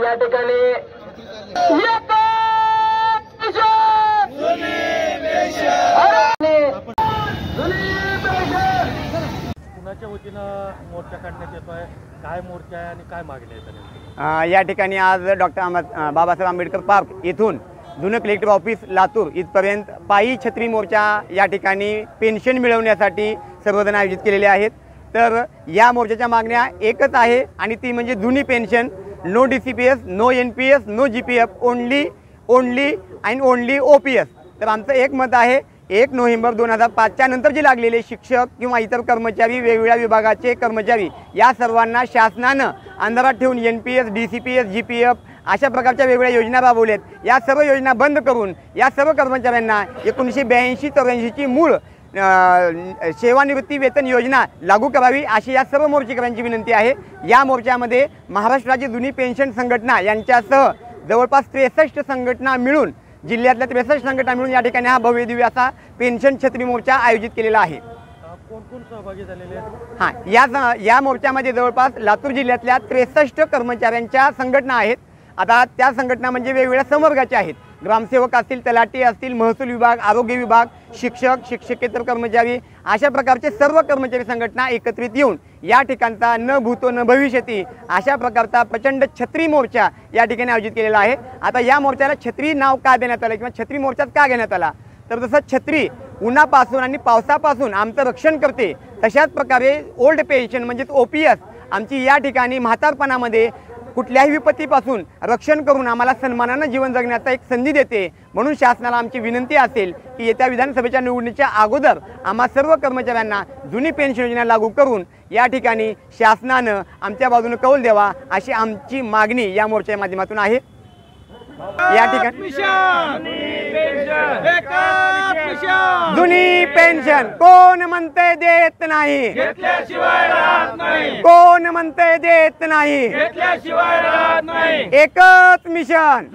या ठिकाणी कुणाच्या वतीनं मोर्चा काढण्यात येतोय, काय मोर्चा आहे आणि काय मागणी आहे? या ठिकाणी आज डॉक्टर बाबासाहेब आंबेडकर पार्क येथून जुनं कलेक्टर ऑफिस लातूर इथपर्यंत पायी छत्री मोर्चा या ठिकाणी पेन्शन मिळवण्यासाठी सर्वजण आयोजित केलेले आहेत। तर या मोर्चाच्या मागण्या एकच आहे आणि ती म्हणजे जुनी pension, no DCPS, no NPS, no GPF, only and only OPS। तर आमचं एक मत आहे, 1 नोव्हेंबर 2005च्या नंतर जे लागलेले शिक्षक किंवा इतर कर्मचारी, वेगवेगळ्या विभागाचे कर्मचारी या सर्वांना शासनानं अंधारात ठेवून NPS, DCPS, GPF अशा प्रकारच्या वेगवेगळ्या योजना राबवल्यात। या सर्व योजना बंद करून या सर्व कर्मचाऱ्यांना 1982-83ची मूळ सेवानिवृत्ती वेतन योजना लागू करावी अशी या सर्व मोर्चेकऱ्यांची विनंती आहे। या मोर्चामध्ये महाराष्ट्राची जुनी पेन्शन संघटना यांच्यासह जवळपास 63 संघटना मिळून, जिल्ह्यातल्या 63 संघटना मिळून या ठिकाणी हा भव्य दिव्य असा पेन्शन छत्री मोर्चा आयोजित केलेला आहे। कोण कोण सहभागी झालेले आहेत? या मोर्चामध्ये जवळपास लातूर जिल्ह्यातल्या 63 कर्मचाऱ्यांच्या संघटना आहेत। आता त्या संघटना म्हणजे वेगवेगळ्या संवर्गाच्या आहेत, ग्रामसेवक असतील, तलाठी असतील, महसूल विभाग, आरोग्य विभाग, शिक्षक, शिक्षकेतर कर्मचारी अशा प्रकारचे सर्व कर्मचारी संघटना एकत्रित येऊन या ठिकाणचा न भूतो न भविष्यती अशा प्रकारचा प्रचंड छत्री मोर्चा या ठिकाणी आयोजित केलेला आहे। आता या मोर्चाला छत्री नाव का देण्यात आलं किंवा छत्री मोर्चाच का घेण्यात आला, तर जसं छत्री उन्हापासून आणि पावसापासून आमचं रक्षण करते, तशाच प्रकारे ओल्ड पेन्शन म्हणजेच OPS आमची या ठिकाणी म्हातारपणामध्ये कुठल्याही विपत्तीपासून रक्षण करून आम्हाला सन्मानानं जीवन जगण्याचा एक संधी देते। म्हणून शासनाला आमची विनंती असेल की येत्या विधानसभेच्या निवडणुकीच्या अगोदर आम्हा सर्व कर्मचाऱ्यांना जुनी पेन्शन योजना लागू करून या ठिकाणी शासनानं आमच्या बाजूने कौल द्यावा अशी आमची मागणी या मोर्चाच्या माध्यमातून आहे। या ठिकाणी जुनी पेन्शन कोण म्हणते देत नाही, कोण म्हणते देत नाही, एकच मिशन।